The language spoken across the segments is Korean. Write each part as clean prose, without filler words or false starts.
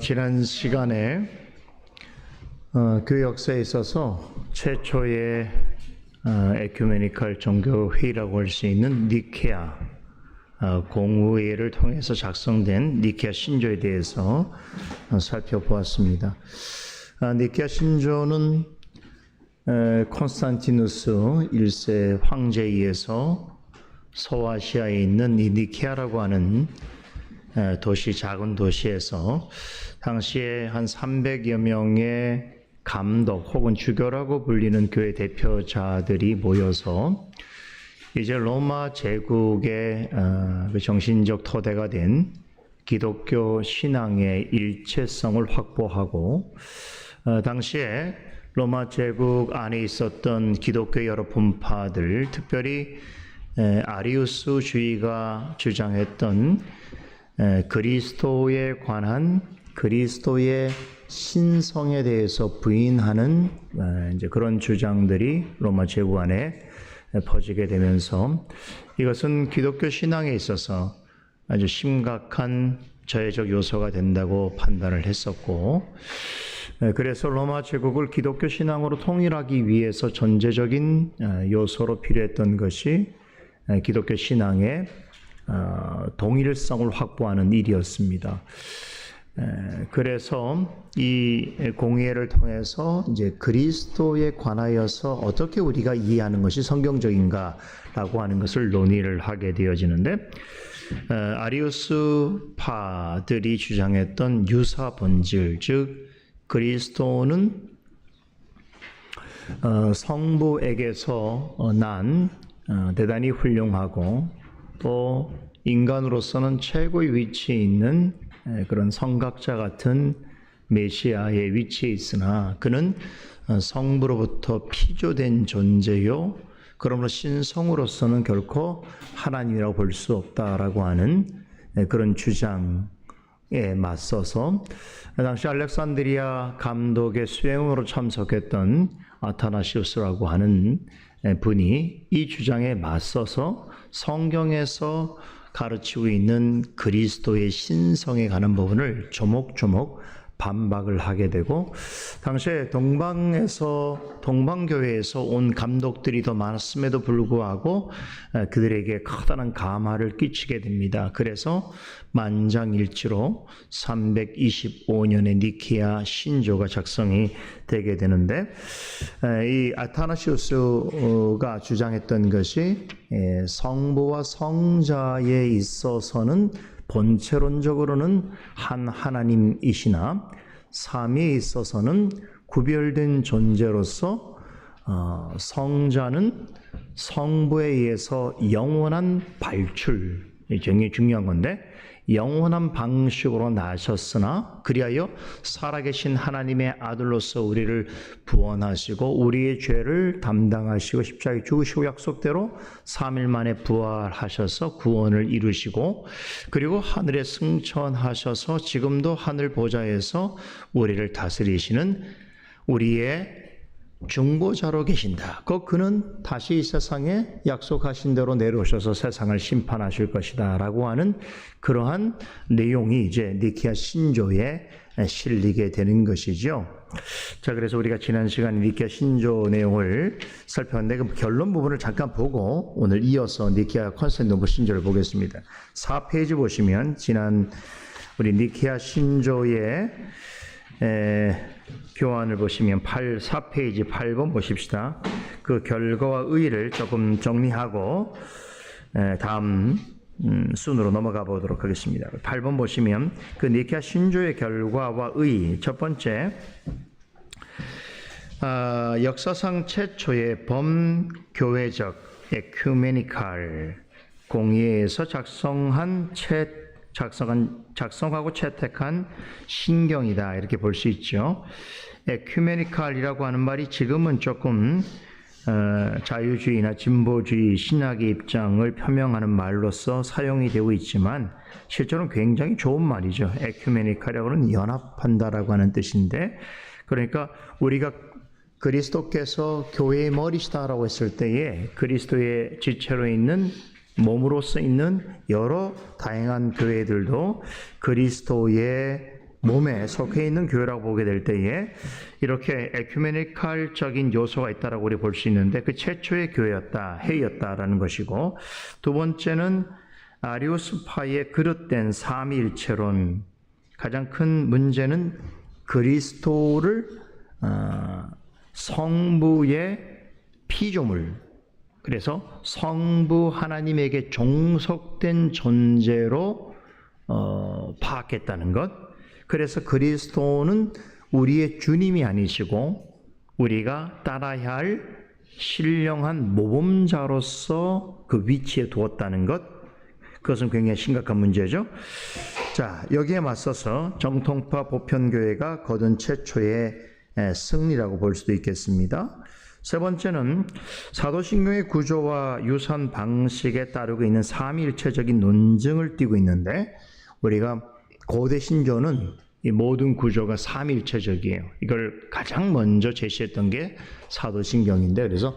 지난 시간에 교회 역사에 있어서 최초의 에큐메니컬 종교회의라고 할 수 있는 니케아 공의회를 통해서 작성된 니케아 신조에 대해서 살펴보았습니다. 니케아 신조는 콘스탄티누스 1세 황제에 의해서 서아시아에 있는 이 니케아라고 하는 도시, 작은 도시에서 당시에 한 300여 명의 감독 혹은 주교라고 불리는 교회 대표자들이 모여서 이제 로마 제국의 정신적 토대가 된 기독교 신앙의 일체성을 확보하고 당시에 로마 제국 안에 있었던 기독교 여러 분파들, 특별히 아리우스주의가 주장했던 그리스도에 관한 그리스도의 신성에 대해서 부인하는 이제 그런 주장들이 로마 제국 안에 퍼지게 되면서 이것은 기독교 신앙에 있어서 아주 심각한 저해적 요소가 된다고 판단을 했었고, 그래서 로마 제국을 기독교 신앙으로 통일하기 위해서 전제적인 요소로 필요했던 것이 기독교 신앙의 동일성을 확보하는 일이었습니다. 그래서 이 공의회를 통해서 이제 그리스도에 관하여서 어떻게 우리가 이해하는 것이 성경적인가라고 하는 것을 논의를 하게 되어지는데, 아리우스파들이 주장했던 유사 본질, 즉 그리스도는 성부에게서 난 대단히 훌륭하고 또 인간으로서는 최고의 위치에 있는 그런 성각자 같은 메시아의 위치에 있으나 그는 성부로부터 피조된 존재요, 그러므로 신성으로서는 결코 하나님이라고 볼 수 없다라고 하는 그런 주장에 맞서서 당시 알렉산드리아 감독의 수행으로 참석했던 아타나시우스라고 하는 분이 이 주장에 맞서서 성경에서 가르치고 있는 그리스도의 신성에 관한 부분을 조목조목 반박을 하게 되고, 당시에 동방교회에서 온 감독들이 더 많았음에도 불구하고 그들에게 커다란 감화를 끼치게 됩니다. 그래서 만장일치로 325년에 니케아 신조가 작성이 되게 되는데, 이 아타나시우스가 주장했던 것이 성부와 성자에 있어서는 본체론적으로는 한 하나님이시나 삼위에 있어서는 구별된 존재로서 성자는 성부에 의해서 영원한 발출, 굉장히 중요한 건데, 영원한 방식으로 나셨으나 그리하여 살아계신 하나님의 아들로서 우리를 구원하시고 우리의 죄를 담당하시고 십자가에 죽으시고 약속대로 3일 만에 부활하셔서 구원을 이루시고, 그리고 하늘에 승천하셔서 지금도 하늘 보좌에서 우리를 다스리시는 우리의 중보자로 계신다. 그는 다시 이 세상에 약속하신 대로 내려오셔서 세상을 심판하실 것이다 라고 하는 그러한 내용이 이제 니케아 신조에 실리게 되는 것이죠. 자, 그래서 우리가 지난 시간에 니케아 신조 내용을 살펴봤는데 그 결론 부분을 잠깐 보고 오늘 이어서 니케아 콘스탄티노플 신조를 보겠습니다. 4페이지 보시면 지난 우리 니케아 신조의 교환을 보시면 4페이지 8번 보십시다. 그 결과와 의의를 조금 정리하고 다음 순으로 넘어가 보도록 하겠습니다. 8번 보시면 그 니케아 신조의 결과와 의의, 첫 번째, 역사상 최초의 범교회적 에큐메니칼 공의회에서 작성하고 채택한 신경이다, 이렇게 볼 수 있죠. 에큐메니칼이라고 하는 말이 지금은 조금 자유주의나 진보주의 신학의 입장을 표명하는 말로서 사용이 되고 있지만 실제로는 굉장히 좋은 말이죠. 에큐메니칼이라고 하는 연합한다라고 하는 뜻인데, 그러니까 우리가 그리스도께서 교회의 머리시다라고 했을 때에 그리스도의 지체로 있는 몸으로서 있는 여러 다양한 교회들도 그리스도의 몸에 속해 있는 교회라고 보게 될 때에 이렇게 에큐메니칼적인 요소가 있다라고 우리 볼 수 있는데 그 최초의 교회였다, 회의였다라는 것이고, 두 번째는 아리우스파의 그릇된 삼위일체론. 가장 큰 문제는 그리스도를 성부의 피조물, 그래서 성부 하나님에게 종속된 존재로 파악했다는 것. 그래서 그리스도는 우리의 주님이 아니시고 우리가 따라야 할 신령한 모범자로서 그 위치에 두었다는 것. 그것은 굉장히 심각한 문제죠. 자, 여기에 맞서서 정통파 보편교회가 거둔 최초의 승리라고 볼 수도 있겠습니다. 세 번째는 사도신경의 구조와 유산 방식에 따르고 있는 삼위일체적인 논증을 띠고 있는데, 우리가 고대 신조는 이 모든 구조가 삼위일체적이에요. 이걸 가장 먼저 제시했던 게 사도신경인데, 그래서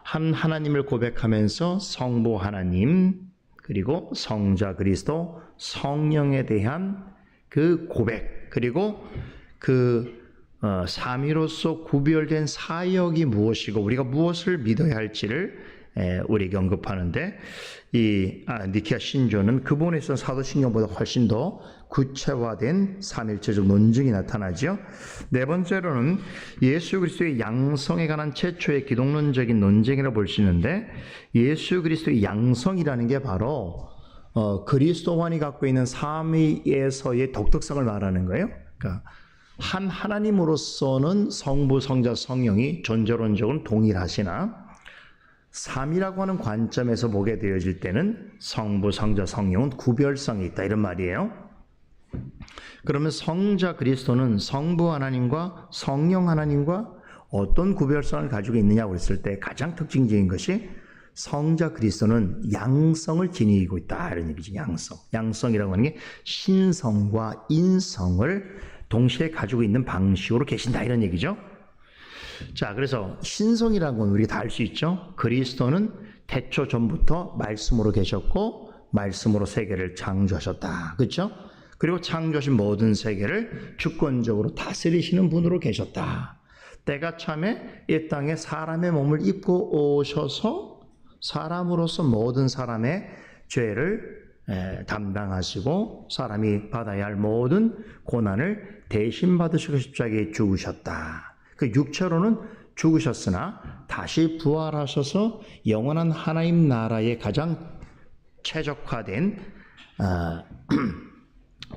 한 하나님을 고백하면서 성부 하나님, 그리고 성자 그리스도, 성령에 대한 그 고백, 그리고 그 삼위로서 구별된 사역이 무엇이고 우리가 무엇을 믿어야 할지를 우리에게 언급하는데, 이 니케아 신조는 그 부분에 있어서 사도신경보다 훨씬 더 구체화된 삼일체적 논증이 나타나죠. 네 번째로는 예수 그리스도의 양성에 관한 최초의 기독론적인 논쟁이라고 볼 수 있는데, 예수 그리스도의 양성이라는 게 바로 그리스도만이 갖고 있는 삼위에서의 독특성을 말하는 거예요. 그러니까 한 하나님으로서는 성부, 성자, 성령이 존재론적으로 동일하시나 삼이라고 하는 관점에서 보게 되어질 때는 성부, 성자, 성령은 구별성이 있다, 이런 말이에요. 그러면 성자 그리스도는 성부 하나님과 성령 하나님과 어떤 구별성을 가지고 있느냐고 했을 때 가장 특징적인 것이 성자 그리스도는 양성을 지니고 있다, 이런 얘기죠. 양성이라고 하는 게 신성과 인성을 동시에 가지고 있는 방식으로 계신다, 이런 얘기죠. 자, 그래서 신성이라는 건 우리가 다 알 수 있죠. 그리스도는 태초 전부터 말씀으로 계셨고 말씀으로 세계를 창조하셨다, 그렇죠? 그리고 창조하신 모든 세계를 주권적으로 다스리시는 분으로 계셨다. 때가 참에 이 땅에 사람의 몸을 입고 오셔서 사람으로서 모든 사람의 죄를 담당하시고 사람이 받아야 할 모든 고난을 대신 받으시고 십자가에 죽으셨다. 그 육체로는 죽으셨으나 다시 부활하셔서 영원한 하나님 나라의 가장 최적화된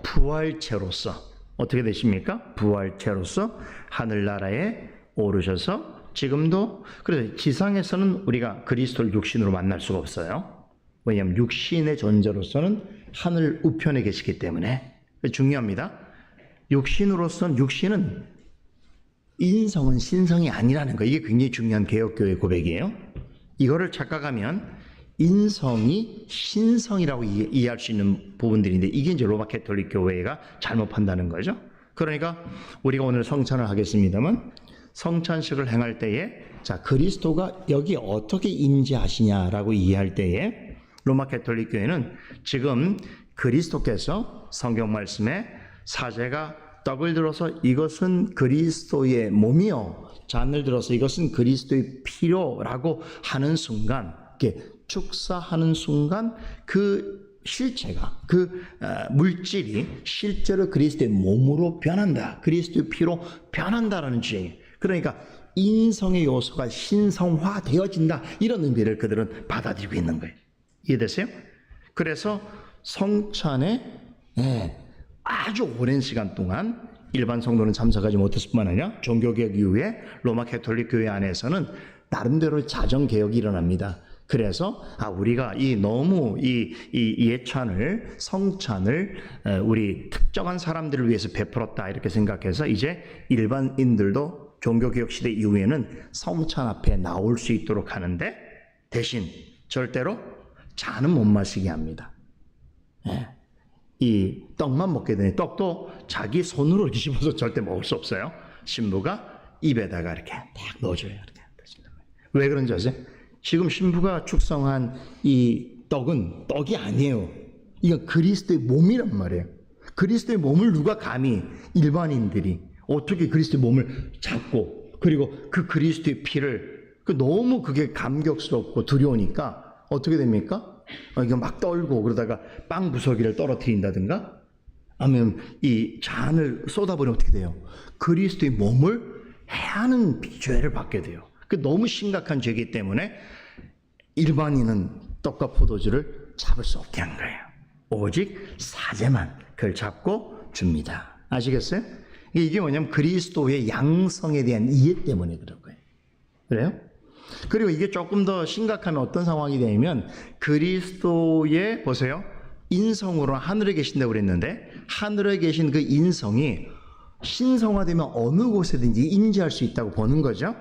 부활체로서 어떻게 되십니까? 부활체로서 하늘나라에 오르셔서 지금도, 그래서 지상에서는 우리가 그리스도를 육신으로 만날 수가 없어요. 왜냐하면 육신의 존재로서는 하늘 우편에 계시기 때문에 중요합니다. 육신은 인성은 신성이 아니라는 거, 이게 굉장히 중요한 개혁교회 고백이에요. 이거를 착각하면 인성이 신성이라고 이해할 수 있는 부분들인데, 이게 이제 로마 가톨릭 교회가 잘못 판다는 거죠. 그러니까 우리가 오늘 성찬을 하겠습니다만, 성찬식을 행할 때에 자, 그리스도가 여기 어떻게 임재하시냐라고 이해할 때에 로마 가톨릭 교회는 지금 그리스도께서 성경 말씀에 사제가 떡을 들어서 이것은 그리스도의 몸이요, 잔을 들어서 이것은 그리스도의 피로라고 하는 순간, 이렇게 축사하는 순간 그 실체가, 그 물질이 실제로 그리스도의 몸으로 변한다, 그리스도의 피로 변한다라는 주장이에요. 그러니까 인성의 요소가 신성화되어진다, 이런 의미를 그들은 받아들이고 있는 거예요. 이해되세요? 그래서 성찬에 아주 오랜 시간 동안 일반 성도는 참석하지 못했을 뿐만 아니라 종교개혁 이후에 로마 가톨릭 교회 안에서는 나름대로 자정개혁이 일어납니다. 그래서 우리가 너무 이 예찬을, 성찬을 우리 특정한 사람들을 위해서 베풀었다, 이렇게 생각해서 이제 일반인들도 종교개혁 시대 이후에는 성찬 앞에 나올 수 있도록 하는데, 대신 절대로 잔은 못 마시게 합니다. 이 떡만 먹게 되니, 떡도 자기 손으로 뒤집어서 절대 먹을 수 없어요. 신부가 입에다가 이렇게 딱 넣어줘요. 이렇게. 왜 그런지 아세요? 지금 신부가 축성한 이 떡은 떡이 아니에요. 이건 그리스도의 몸이란 말이에요. 그리스도의 몸을 누가 감히 일반인들이 어떻게 그리스도의 몸을 잡고 그리고 그 그리스도의 피를 너무 그게 감격스럽고 두려우니까 어떻게 됩니까? 이거 막 떨고 그러다가 빵 부서기를 떨어뜨린다든가 아니면 이 잔을 쏟아버리면 어떻게 돼요? 그리스도의 몸을 해하는 죄를 받게 돼요. 그 너무 심각한 죄이기 때문에 일반인은 떡과 포도주를 잡을 수 없게 한 거예요. 오직 사제만 그걸 잡고 줍니다. 아시겠어요? 이게 뭐냐면 그리스도의 양성에 대한 이해 때문에 그런 거예요. 그래요? 그리고 이게 조금 더 심각하면 어떤 상황이 되냐면 그리스도의 보세요. 인성으로 하늘에 계신다고 그랬는데 하늘에 계신 그 인성이 신성화되면 어느 곳에든지 임재할 수 있다고 보는 거죠.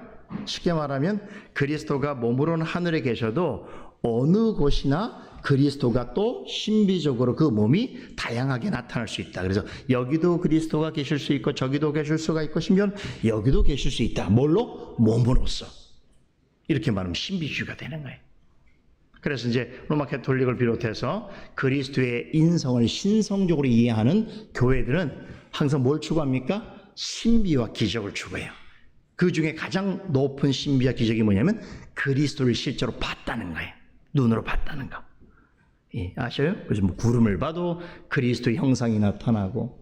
쉽게 말하면 그리스도가 몸으로는 하늘에 계셔도 어느 곳이나 그리스도가 또 신비적으로 그 몸이 다양하게 나타날 수 있다. 그래서 여기도 그리스도가 계실 수 있고 저기도 계실 수가 있고 심지어 여기도 계실 수 있다. 뭘로? 몸으로써. 이렇게 말하면 신비주의가 되는 거예요. 그래서 이제 로마 가톨릭을 비롯해서 그리스도의 인성을 신성적으로 이해하는 교회들은 항상 뭘 추구합니까? 신비와 기적을 추구해요. 그 중에 가장 높은 신비와 기적이 뭐냐면 그리스도를 실제로 봤다는 거예요. 눈으로 봤다는 거. 예, 아셔요? 그래서 뭐 구름을 봐도 그리스도의 형상이 나타나고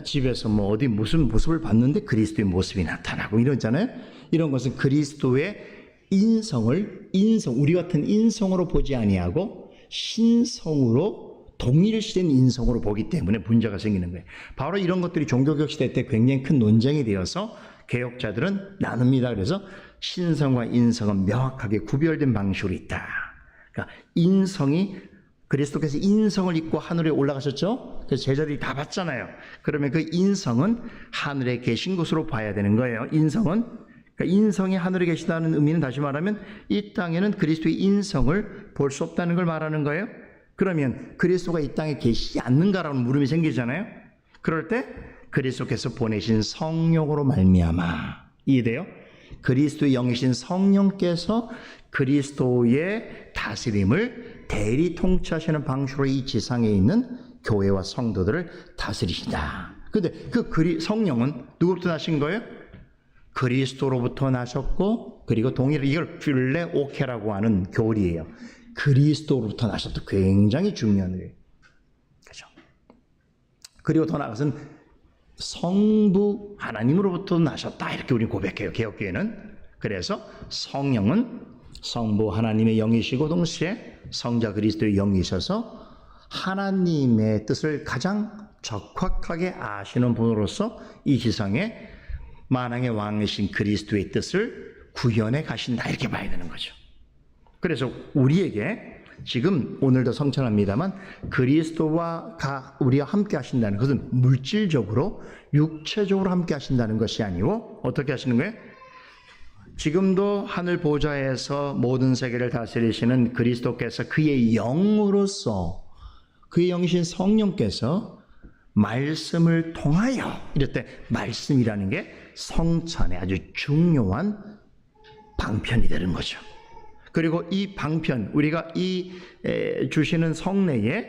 집에서 어디 무슨 모습을 봤는데 그리스도의 모습이 나타나고 이러잖아요. 이런 것은 그리스도의 우리 같은 인성으로 보지 아니하고 신성으로 동일시된 인성으로 보기 때문에 문제가 생기는 거예요. 바로 이런 것들이 종교개혁 시대 때 굉장히 큰 논쟁이 되어서 개혁자들은 나눕니다. 그래서 신성과 인성은 명확하게 구별된 방식으로 있다. 그러니까 인성이 그리스도께서 인성을 입고 하늘에 올라가셨죠? 그래서 제자들이 다 봤잖아요. 그러면 그 인성은 하늘에 계신 것으로 봐야 되는 거예요. 그러니까 인성이 하늘에 계시다는 의미는 다시 말하면 이 땅에는 그리스도의 인성을 볼 수 없다는 걸 말하는 거예요. 그러면 그리스도가 이 땅에 계시지 않는가라는 물음이 생기잖아요. 그럴 때 그리스도께서 보내신 성령으로 말미암아 이해돼요? 그리스도의 영이신 성령께서 그리스도의 다스림을 대리 통치하시는 방식으로 이 지상에 있는 교회와 성도들을 다스리신다. 근데 그 성령은 누구부터 나신 거예요? 그리스도로부터 나셨고 그리고 동일하게 이걸 필레오케라고 하는 교리예요. 그리스도로부터 나셨다. 굉장히 중요한 거예요. 그죠? 그리고 더 나아가서는 성부 하나님으로부터 나셨다. 이렇게 우리 고백해요. 개혁교회는. 그래서 성령은 성부 하나님의 영이시고 동시에 성자 그리스도의 영이셔서 하나님의 뜻을 가장 적확하게 아시는 분으로서 이 지상에 만왕의 왕이신 그리스도의 뜻을 구현해 가신다. 이렇게 봐야 되는 거죠. 그래서 우리에게 지금 오늘도 성찬합니다만 그리스도와 우리와 함께 하신다는 것은 물질적으로 육체적으로 함께 하신다는 것이 아니고 어떻게 하시는 거예요? 지금도 하늘 보좌에서 모든 세계를 다스리시는 그리스도께서 그의 영으로서 그의 영이신 성령께서 말씀을 통하여 이럴 때 말씀이라는 게 성찬의 아주 중요한 방편이 되는 거죠. 그리고 이 방편 우리가 주시는 성례에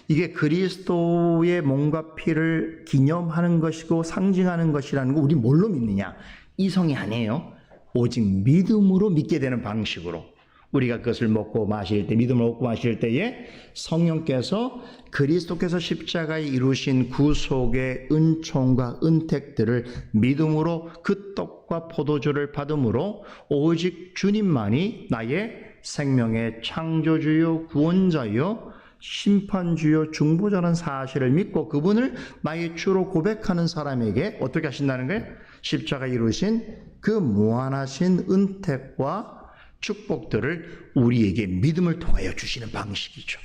이게 그리스도의 몸과 피를 기념하는 것이고 상징하는 것이라는 거 우리 뭘로 믿느냐? 이성이 아니에요. 오직 믿음으로 믿게 되는 방식으로 우리가 그것을 먹고 마실 때 믿음을 먹고 마실 때에 성령께서 그리스도께서 십자가에 이루신 구속의 은총과 은택들을 믿음으로 그 떡과 포도주를 받음으로 오직 주님만이 나의 생명의 창조주요 구원자요 심판주요 중보자라는 사실을 믿고 그분을 나의 주로 고백하는 사람에게 어떻게 하신다는 거예요? 십자가에 이루신 그 무한하신 은택과 축복들을 우리에게 믿음을 통하여 주시는 방식이죠.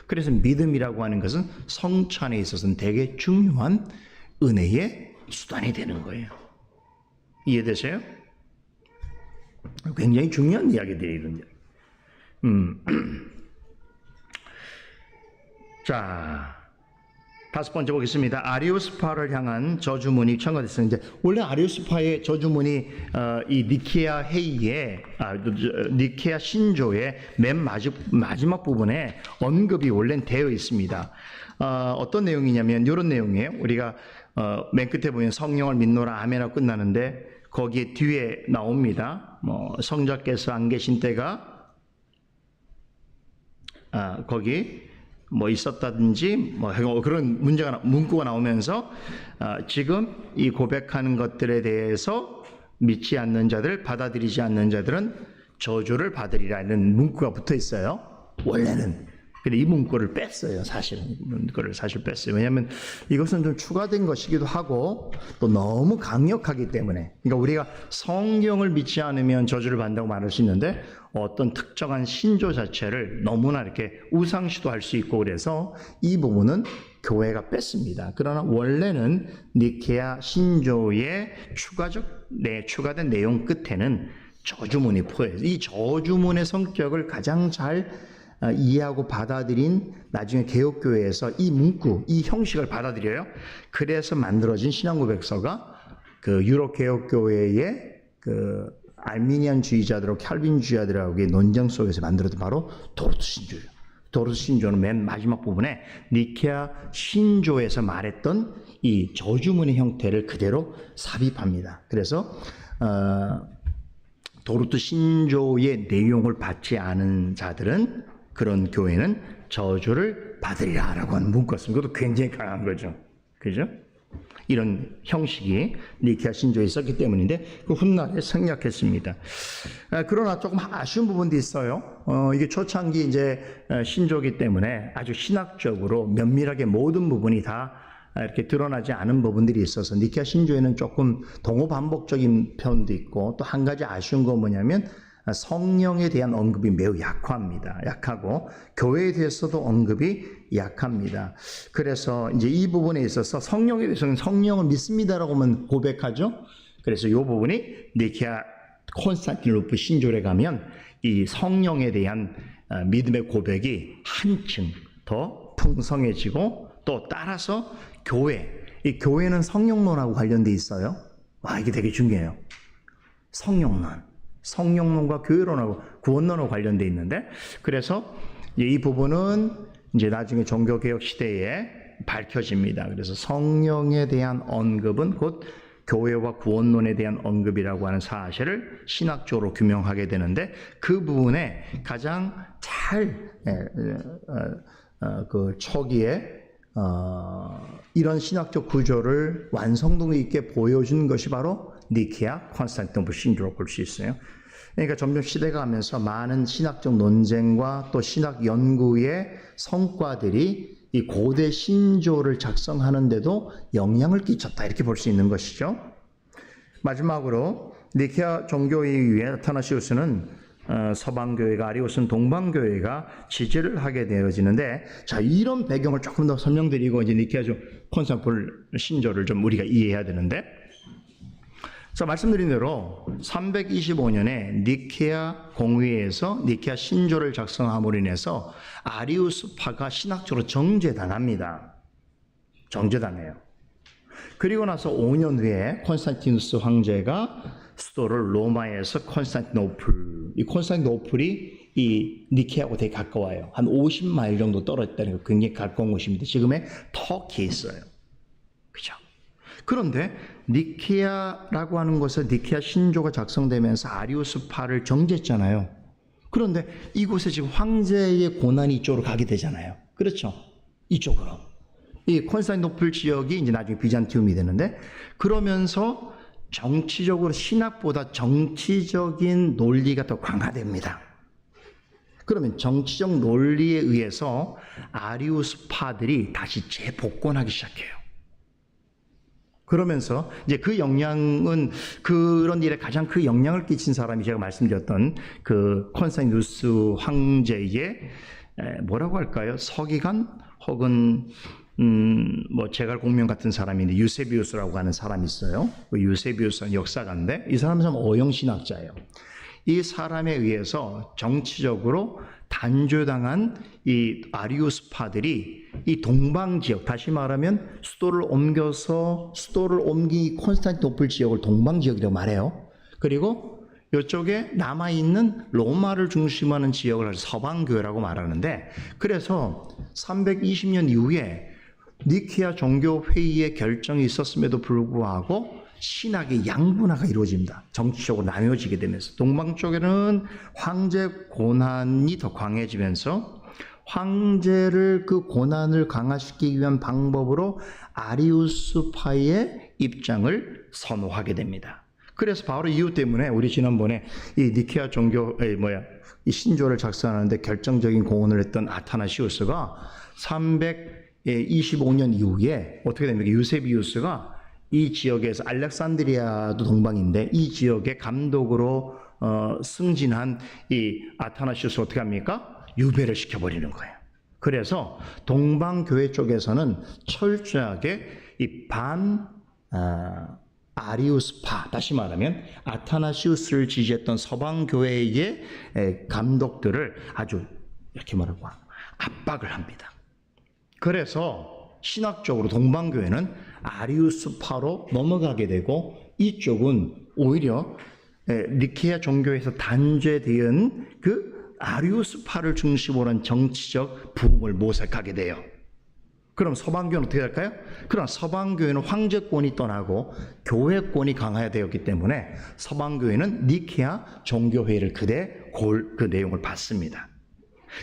그래서 믿음이라고 하는 것은 성찬에 있어서는 되게 중요한 은혜의 수단이 되는 거예요. 이해되세요? 굉장히 중요한 이야기들이 이런데. 자, 다섯 번째 보겠습니다. 아리오스파를 향한 저주문이 첨가됐습니다. 원래 아리오스파의 저주문이 이 니케아 회의의 니케아 신조의 맨 마지막 부분에 언급이 원래는 되어 있습니다. 어떤 내용이냐면 이런 내용이에요. 우리가 맨 끝에 보면 성령을 믿노라 아멘하고 끝나는데 거기에 뒤에 나옵니다. 성자께서 안 계신 때가 거기 있었다든지 그런 문구가 나오면서 지금 이 고백하는 것들에 대해서 믿지 않는 자들, 받아들이지 않는 자들은 저주를 받으리라는 문구가 붙어 있어요. 원래는. 근데 이 문구를 뺐어요. 사실은 문구를 뺐어요. 왜냐하면 이것은 좀 추가된 것이기도 하고 또 너무 강력하기 때문에. 그러니까 우리가 성경을 믿지 않으면 저주를 받는다고 말할 수 있는데 어떤 특정한 신조 자체를 너무나 이렇게 우상시도 할 수 있고 그래서 이 부분은 교회가 뺐습니다. 그러나 원래는 니케아 신조의 추가된 내용 끝에는 저주문이 포함해요. 이 저주문의 성격을 가장 잘 이해하고 받아들인 나중에 개혁교회에서 이 문구, 이 형식을 받아들여요. 그래서 만들어진 신앙고백서가 그 유럽 개혁교회의 그 알미니안주의자들하고 칼빈주의자들하고의 논쟁 속에서 만들어진 바로 도르트 신조예요. 도르트 신조는 맨 마지막 부분에 니케아 신조에서 말했던 이 저주문의 형태를 그대로 삽입합니다. 그래서 도르트 신조의 내용을 받지 않은 자들은 그런 교회는 저주를 받으리라라고 하는 문구가 있습니다. 그것도 굉장히 강한 거죠. 그죠? 이런 형식이 니케아 신조에 있었기 때문인데 그 훗날에 생략했습니다. 그러나 조금 아쉬운 부분도 있어요. 이게 초창기 이제 신조이기 때문에 아주 신학적으로 면밀하게 모든 부분이 다 이렇게 드러나지 않은 부분들이 있어서 니케아 신조에는 조금 동호반복적인 편도 있고 또 한 가지 아쉬운 건 뭐냐면 성령에 대한 언급이 매우 약하고 교회에 대해서도 언급이 약합니다. 그래서 이제 이 부분에 있어서 성령에 대해서는 성령을 믿습니다라고만 고백하죠. 그래서 이 부분이 니케아 콘스탄티노플 신조에 가면 이 성령에 대한 믿음의 고백이 한층 더 풍성해지고 또 따라서 이 교회는 성령론하고 관련돼 있어요. 이게 되게 중요해요. 성령론과 교회론하고 구원론하고 관련돼 있는데 그래서 이 부분은 이제 나중에 종교개혁 시대에 밝혀집니다. 그래서 성령에 대한 언급은 곧 교회와 구원론에 대한 언급이라고 하는 사실을 신학적으로 규명하게 되는데 그 부분에 가장 잘 그 초기에 이런 신학적 구조를 완성도 있게 보여준 것이 바로 니케아 콘스탄티노플 신조라고 볼 수 있어요. 그러니까 점점 시대가 가면서 많은 신학적 논쟁과 또 신학 연구의 성과들이 이 고대 신조를 작성하는데도 영향을 끼쳤다 이렇게 볼 수 있는 것이죠. 마지막으로 니케아 종교회의 이후에 아타나시우스는 서방교회가 아리오스는 동방교회가 지지를 하게 되어지는데 자 이런 배경을 조금 더 설명드리고 이제 니케아 콘스탄티노플 신조를 좀 우리가 이해해야 되는데 자 말씀드린 대로 325년에 니케아 공회에서 니케아 신조를 작성함으로 인해서 아리우스파가 신학적으로 정죄당합니다. 정죄당해요. 그리고 나서 5년 후에 콘스탄티누스 황제가 수도를 로마에서 콘스탄티노플, 이 콘스탄티노플이 이 니케아하고 되게 가까워요. 한 50마일 정도 떨어졌다는 거 굉장히 가까운 곳입니다. 지금의 터키에 있어요. 그죠? 그런데 니케아라고 하는 곳에 니케아 신조가 작성되면서 아리우스파를 정죄했잖아요. 그런데 이곳에 지금 황제의 고난이 이쪽으로 가게 되잖아요. 그렇죠? 이쪽으로. 이 콘스탄티노플 지역이 이제 나중에 비잔티움이 되는데 그러면서 정치적으로 신학보다 정치적인 논리가 더 강화됩니다. 그러면 정치적 논리에 의해서 아리우스파들이 다시 재복권하기 시작해요. 그러면서 이제 그 영향은 그런 일에 가장 큰 영향을 끼친 사람이 제가 말씀드렸던 그 콘스탄티누스 황제의 뭐라고 할까요? 서기관 혹은 뭐 제갈 공명 같은 사람인데 유세비우스라고 하는 사람이 있어요. 그 유세비우스는 역사가인데 이 사람은 참 어영신학자예요. 이 사람에 의해서 정치적으로 단죄당한 이 아리우스파들이 이 동방 지역, 다시 말하면 수도를 옮긴 콘스탄티노플 지역을 동방 지역이라고 말해요. 그리고 이쪽에 남아있는 로마를 중심하는 지역을 서방교회라고 말하는데, 그래서 320년 이후에 니케아 종교회의의 결정이 있었음에도 불구하고 신학의 양분화가 이루어집니다. 정치적으로 나뉘어지게 되면서 동방 쪽에는 황제 고난이 더 강해지면서 황제를 그 고난을 강화시키기 위한 방법으로 아리우스파의 입장을 선호하게 됩니다. 그래서 바로 이유 때문에 우리 지난번에 이 니케아 이 신조를 작성하는데 결정적인 공헌을 했던 아타나시우스가 325년 이후에 어떻게 됩니까? 유세비우스가 이 지역에서, 알렉산드리아도 동방인데 이 지역의 감독으로 승진한 이 아타나시우스 어떻게 합니까? 유배를 시켜버리는 거예요. 그래서 동방교회 쪽에서는 철저하게 이 아리우스파, 다시 말하면 아타나시우스를 지지했던 서방교회의 감독들을 아주 이렇게 말하고 압박을 합니다. 그래서 신학적으로 동방교회는 아리우스파로 넘어가게 되고, 이쪽은 오히려 니케아 종교에서 단죄된 그 아리우스파를 중심으로 한 정치적 부흥을 모색하게 돼요. 그럼 서방교회는 어떻게 될까요? 그럼 서방교회는 황제권이 떠나고 교회권이 강화되었기 때문에 서방교회는 니케아 종교회의를 그 내용을 받습니다.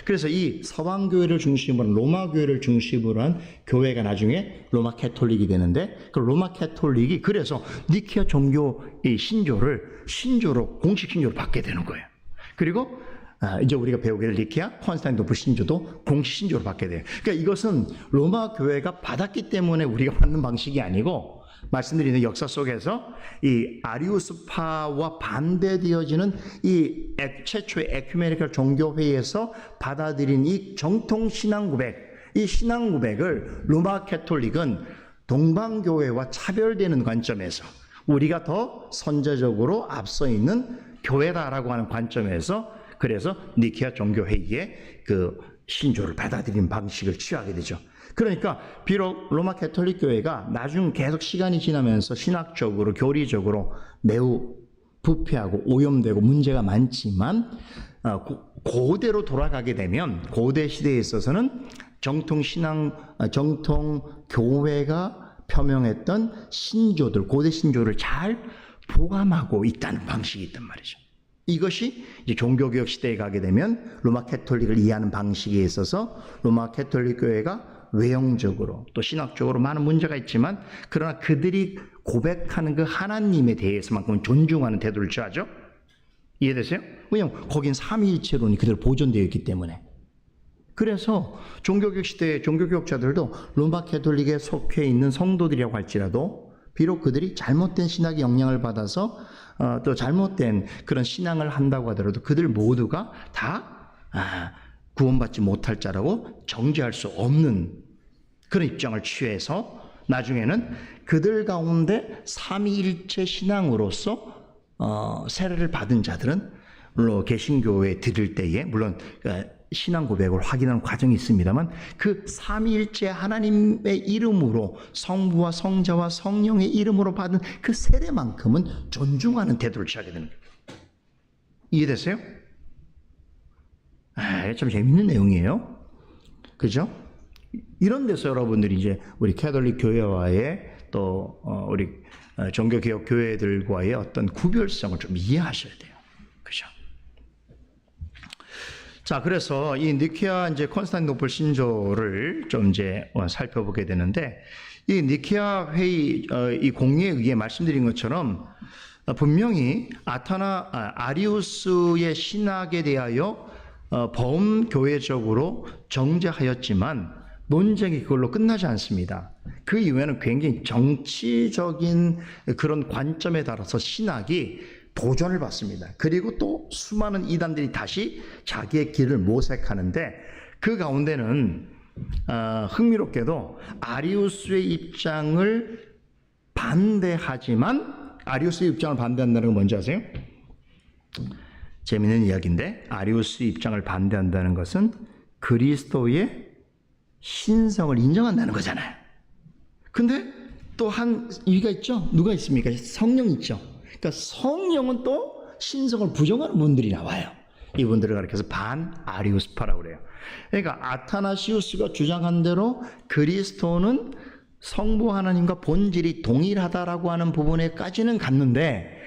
그래서 이 서방교회를 중심으로 한, 로마교회를 중심으로 한 교회가 나중에 로마 캐톨릭이 되는데, 그 로마 캐톨릭이 그래서 니케아 종교의 신조로 공식 신조로 받게 되는 거예요. 그리고 이제 우리가 배우게 될 니케아 콘스탄티노플 신조도 공식 신조로 받게 돼요. 그러니까 이것은 로마 교회가 받았기 때문에 우리가 받는 방식이 아니고, 말씀드리는 역사 속에서 이 아리우스파와 반대되어지는 이 최초의 에큐메니컬 종교회의에서 받아들인 이 정통 신앙 고백, 이 신앙 고백을 로마 캐톨릭은 동방교회와 차별되는 관점에서 우리가 더 선제적으로 앞서 있는 교회다라고 하는 관점에서, 그래서 니케아 종교회의의 그 신조를 받아들이는 방식을 취하게 되죠. 그러니까 비록 로마 캐톨릭 교회가 나중 계속 시간이 지나면서 신학적으로, 교리적으로 매우 부패하고 오염되고 문제가 많지만, 고대로 돌아가게 되면 고대 시대에 있어서는 정통 교회가 표명했던 신조들, 고대 신조를 잘 보감하고 있다는 방식이 있단 말이죠. 이것이 이제 종교개혁 시대에 가게 되면 로마 캐톨릭을 이해하는 방식에 있어서 로마 캐톨릭 교회가 외형적으로 또 신학적으로 많은 문제가 있지만, 그러나 그들이 고백하는 그 하나님에 대해서만큼은 존중하는 태도를 취하죠. 이해되세요? 왜냐하면 거긴 삼위일체론이 그대로 보존되어 있기 때문에. 그래서 종교개혁 시대의 종교개혁자들도 로마 캐톨릭에 속해 있는 성도들이라고 할지라도 비록 그들이 잘못된 신학의 영향을 받아서 또 잘못된 그런 신앙을 한다고 하더라도 그들 모두가 다 구원받지 못할 자라고 정죄할 수 없는 그런 입장을 취해서 나중에는 그들 가운데 삼위일체 신앙으로서 세례를 받은 자들은 물론 개신교에 들을 때에 물론 신앙 고백을 확인하는 과정이 있습니다만, 그 삼위일체 하나님의 이름으로, 성부와 성자와 성령의 이름으로 받은 그 세례만큼은 존중하는 태도를 취하게 되는 거예요. 이해됐어요? 참 재밌는 내용이에요. 그죠? 이런 데서 여러분들이 이제 우리 캐톨릭 교회와의 또 우리 종교개혁 교회들과의 어떤 구별성을 좀 이해하셔야 돼요. 그죠? 자, 그래서 이 니케아 이제 콘스탄티노플 신조를 좀 이제 살펴보게 되는데, 이 니케아 회의 이 공의에 의해 말씀드린 것처럼 분명히 아리우스의 신학에 대하여 범교회적으로 정죄하였지만 논쟁이 그걸로 끝나지 않습니다. 그 이후에는 굉장히 정치적인 그런 관점에 따라서 신학이 도전을 받습니다. 그리고 또 수많은 이단들이 다시 자기의 길을 모색하는데, 그 가운데는 흥미롭게도 아리우스의 입장을 반대하지만, 아리우스의 입장을 반대한다는 건 뭔지 아세요? 재미있는 이야기인데, 아리우스 입장을 반대한다는 것은 그리스도의 신성을 인정한다는 거잖아요. 근데 또 한 이유가 있죠. 누가 있습니까? 성령이 있죠. 그러니까 성령은 또 신성을 부정하는 분들이 나와요. 이분들을 가리켜서 반아리우스파라고 그래요. 그러니까 아타나시우스가 주장한 대로 그리스도는 성부 하나님과 본질이 동일하다라고 하는 부분에까지는 갔는데,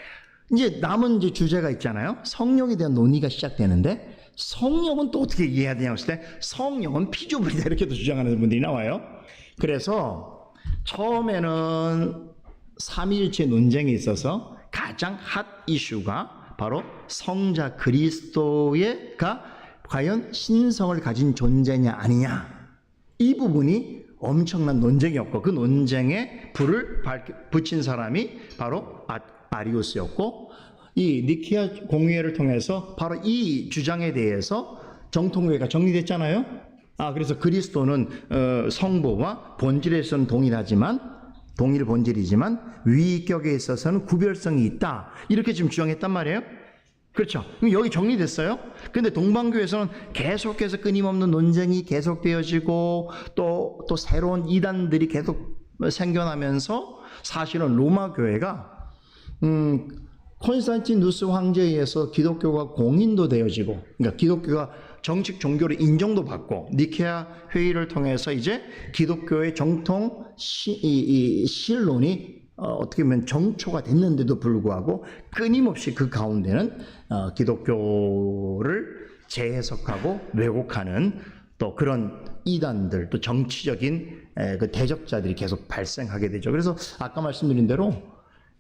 이제 남은 이제 주제가 있잖아요. 성령에 대한 논의가 시작되는데, 성령은 또 어떻게 이해해야 되냐고 했을 때 성령은 피조물이다 이렇게도 주장하는 분들이 나와요. 그래서 처음에는 삼위일체 논쟁에 있어서 가장 핫 이슈가 바로 성자 그리스도가 과연 신성을 가진 존재냐 아니냐, 이 부분이 엄청난 논쟁이었고, 그 논쟁에 불을 붙인 사람이 바로 아리우스였고, 이 니케아 공의회를 통해서 바로 이 주장에 대해서 정통회가 정리됐잖아요. 그래서 그리스도는 성부와 본질에서는 동일 본질이지만 위격에 있어서는 구별성이 있다, 이렇게 지금 주장했단 말이에요. 그렇죠. 여기 정리됐어요. 근데 동방교에서는 계속해서 끊임없는 논쟁이 계속되어지고 또 새로운 이단들이 계속 생겨나면서, 사실은 로마 교회가 콘스탄티누스 황제에 의해서 기독교가 공인도 되어지고, 그러니까 기독교가 정식 종교로 인정도 받고, 니케아 회의를 통해서 이제 기독교의 정통 신론이 어떻게 보면 정초가 됐는데도 불구하고 끊임없이 그 가운데는 기독교를 재해석하고 왜곡하는 또 그런 이단들, 또 정치적인 그 대적자들이 계속 발생하게 되죠. 그래서 아까 말씀드린 대로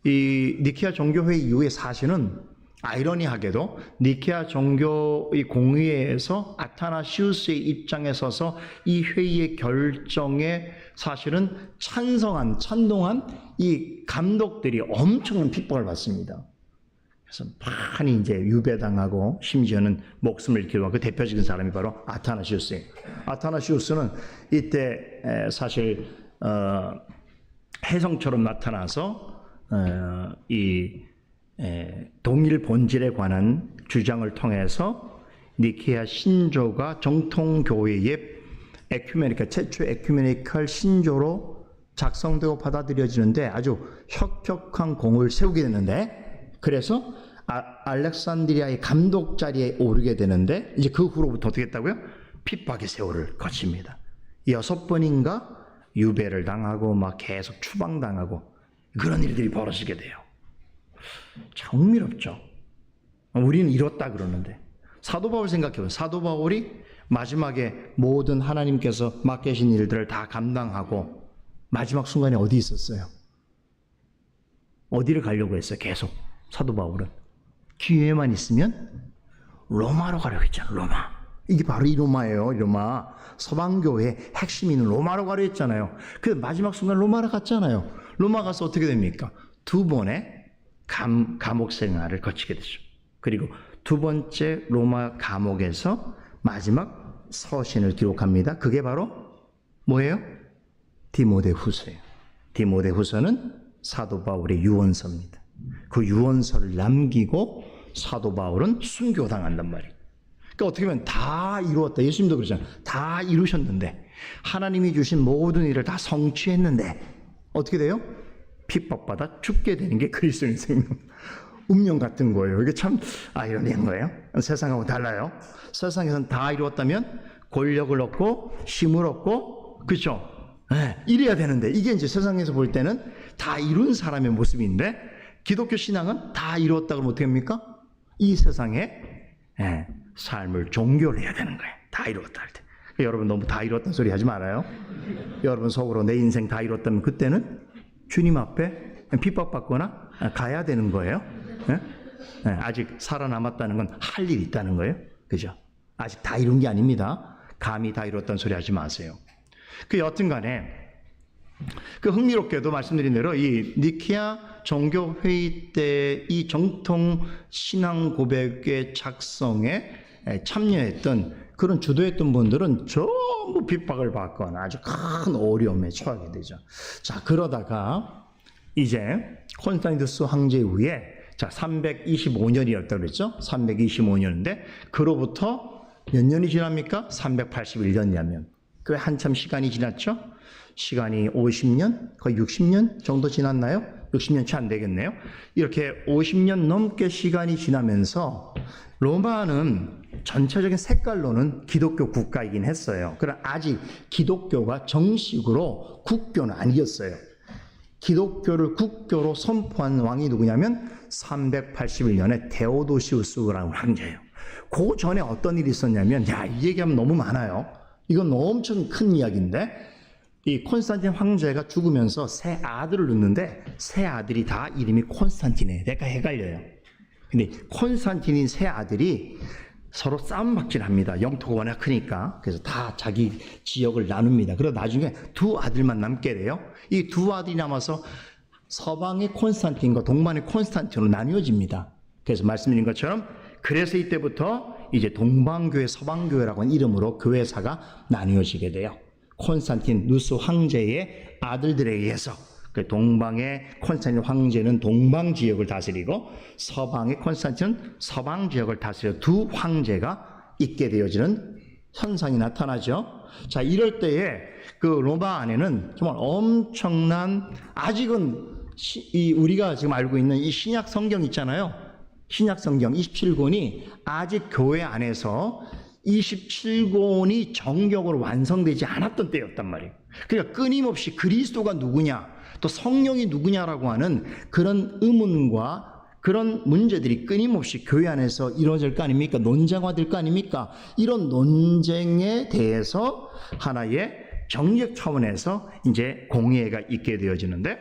이 니케아 종교회의 이후에 사실은 아이러니하게도 니케아 종교의 공의회에서 아타나시우스의 입장에 서서 이 회의의 결정에 사실은 찬동한 이 감독들이 엄청난 핍박을 받습니다. 그래서 많이 이제 유배당하고 심지어는 목숨을 잃기도 하고, 그 대표적인 사람이 바로 아타나시우스예요. 아타나시우스는 이때 사실 혜성처럼 나타나서 동일 본질에 관한 주장을 통해서 니케아 신조가 정통교회의 최초 에큐메니컬 신조로 작성되고 받아들여지는데 아주 혁혁한 공을 세우게 되는데, 그래서 알렉산드리아의 감독 자리에 오르게 되는데, 이제 그 후로부터 어떻게 했다고요? 핍박의 세월을 거칩니다. 6번인가 유배를 당하고 막 계속 추방당하고 그런 일들이 벌어지게 돼요. 참 흥미롭죠. 우리는 이렇다 그러는데, 사도 바울 생각해보세요. 사도 바울이 마지막에 모든 하나님께서 맡기신 일들을 다 감당하고 마지막 순간에 어디 있었어요? 어디를 가려고 했어요? 계속 사도 바울은 기회만 있으면 로마로 가려고 했잖아요. 로마. 이게 바로 이 로마예요. 이 로마. 서방교회 핵심이 있는 로마로 가려 했잖아요. 그 마지막 순간 로마로 갔잖아요. 로마 가서 어떻게 됩니까? 2번의 감옥 생활을 거치게 되죠. 그리고 2번째 로마 감옥에서 마지막 서신을 기록합니다. 그게 바로 뭐예요? 디모데후서예요. 디모데후서는 사도 바울의 유언서입니다. 그 유언서를 남기고 사도 바울은 순교당한단 말이에요. 그러니까 어떻게 보면 다 이루었다. 예수님도 그러잖아요. 다 이루셨는데, 하나님이 주신 모든 일을 다 성취했는데 어떻게 돼요? 핍박받아 죽게 되는 게 그리스도인 생명. 운명 같은 거예요. 이게 참 아이러니한 거예요. 세상하고 달라요. 세상에서는 다 이루었다면 권력을 얻고 힘을 얻고, 그렇죠? 네, 이래야 되는데, 이게 이제 세상에서 볼 때는 다 이룬 사람의 모습인데, 기독교 신앙은 다 이루었다 그러면 어떻게 합니까? 이 세상에 삶을 종교를 해야 되는 거예요. 다 이루었다 할 때. 여러분 너무 다 이뤘다는 소리 하지 말아요. 여러분 속으로 내 인생 다 이뤘다면 그때는 주님 앞에 핍박받거나 가야 되는 거예요. 아직 살아남았다는 건 할 일이 있다는 거예요. 그죠? 아직 다 이룬 게 아닙니다. 감히 다 이뤘다는 소리 하지 마세요. 그 여튼 간에 그 흥미롭게도 말씀드린 대로 이 니케아 종교 회의 때 이 정통 신앙 고백의 작성에 참여했던 그런 주도했던 분들은 전부 핍박을 받거나 아주 큰 어려움에 처하게 되죠. 자, 그러다가 이제 콘스탄티누스 황제 후에 자, 325년이었다고 그랬죠? 325년인데 그로부터 몇 년이 지납니까? 381년이라면 꽤 한참 시간이 지났죠? 시간이 50년, 거의 60년 정도 지났나요? 60년 채 안 되겠네요. 이렇게 50년 넘게 시간이 지나면서 로마는 전체적인 색깔로는 기독교 국가이긴 했어요. 그러나 아직 기독교가 정식으로 국교는 아니었어요. 기독교를 국교로 선포한 왕이 누구냐면 381년에 데오도시우스라는 황제예요. 그 전에 어떤 일이 있었냐면, 이 얘기하면 너무 많아요. 이건 엄청 큰 이야기인데, 이 콘스탄틴 황제가 죽으면서 세 아들을 낳는데 세 아들이 다 이름이 콘스탄틴이에요. 내가 헷갈려요. 근데 콘스탄틴인 세 아들이 서로 싸움박질합니다. 영토가 워낙 크니까. 그래서 다 자기 지역을 나눕니다. 그리고 나중에 두 아들만 남게 돼요. 이 두 아들이 남아서 서방의 콘스탄틴과 동방의 콘스탄틴으로 나뉘어집니다. 그래서 말씀드린 것처럼 그래서 이때부터 이제 동방교회, 서방교회라고 하는 이름으로 교회사가 나뉘어지게 돼요. 콘스탄틴 누스 황제의 아들들에 의해서 동방의 콘스탄틴 황제는 동방 지역을 다스리고 서방의 콘스탄틴은 서방 지역을 다스려 두 황제가 있게 되어지는 현상이 나타나죠. 자, 이럴 때에 그 로마 안에는 정말 엄청난, 아직은 우리가 지금 알고 있는 이 신약 성경 있잖아요. 신약 성경 27권이 아직 교회 안에서 27권이 정격으로 완성되지 않았던 때였단 말이에요. 그러니까 끊임없이 그리스도가 누구냐, 또 성령이 누구냐라고 하는 그런 의문과 그런 문제들이 끊임없이 교회 안에서 이루어질 거 아닙니까? 논쟁화될 거 아닙니까? 이런 논쟁에 대해서 하나의 정책 차원에서 이제 공의회가 있게 되어지는데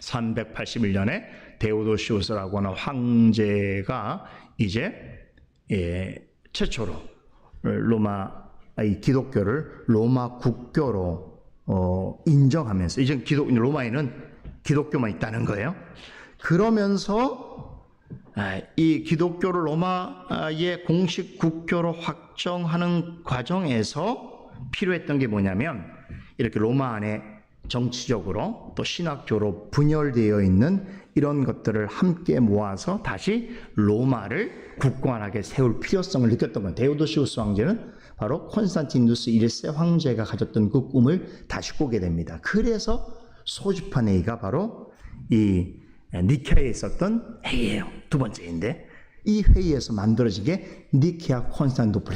381년에 데오도시우스라고 하는 황제가 이제 최초로 이 기독교를 로마 국교로 인정하면서 이제 로마에는 기독교만 있다는 거예요. 그러면서 이 기독교를 로마의 공식 국교로 확정하는 과정에서 필요했던 게 뭐냐면 이렇게 로마 안에 정치적으로 또 신학적으로 분열되어 있는 이런 것들을 함께 모아서 다시 로마를 굳건하게 세울 필요성을 느꼈던 거예요. 데오도시우스 황제는 바로 콘스탄티누스 1세 황제가 가졌던 그 꿈을 다시 꾸게 됩니다. 그래서 소집한 회의가 바로 이 니케아에 있었던 회의예요. 두 번째인데 이 회의에서 만들어진 게 니케아 콘스탄티노플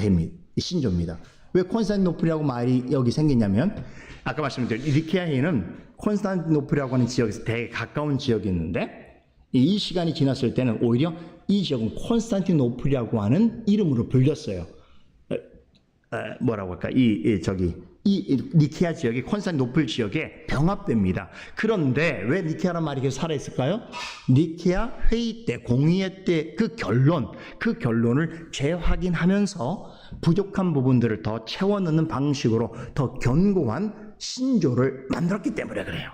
신조입니다. 왜 콘스탄티노플이라고 말이 여기 생겼냐면 아까 말씀드린 니케아 회의는 콘스탄티노플이라고 하는 지역에서 되게 가까운 지역이었는데 이 시간이 지났을 때는 오히려 이 지역은 콘스탄티노플이라고 하는 이름으로 불렸어요. 뭐라고 할까? 이 니케아 지역이 콘스탄티노플 지역에 병합됩니다. 그런데 왜 니케아라는 말이 계속 살아있을까요? 니케아 회의 때, 공의회 때 그 결론을 재확인하면서 부족한 부분들을 더 채워 넣는 방식으로 더 견고한 신조를 만들었기 때문에 그래요.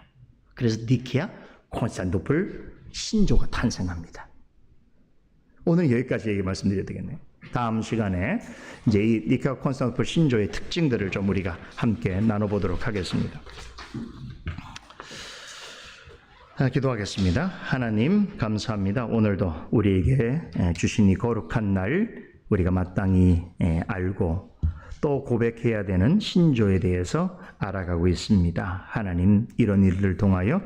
그래서 니케아 콘스탄티노플 신조가 탄생합니다. 오늘 여기까지 얘기 말씀드려야 되겠네요. 다음 시간에 이제 이 니케아 콘스탄티노플 신조의 특징들을 좀 우리가 함께 나눠보도록 하겠습니다. 기도하겠습니다. 하나님 감사합니다. 오늘도 우리에게 주신 이 거룩한 날 우리가 마땅히 알고 또 고백해야 되는 신조에 대해서 알아가고 있습니다. 하나님, 이런 일들을 통하여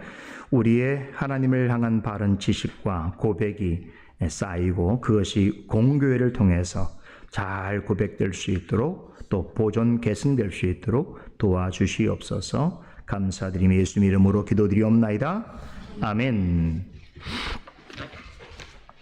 우리의 하나님을 향한 바른 지식과 고백이 쌓이고 그것이 공교회를 통해서 잘 고백될 수 있도록 또 보존 계승될 수 있도록 도와주시옵소서. 감사드리며 예수님 이름으로 기도드리옵나이다. 아멘.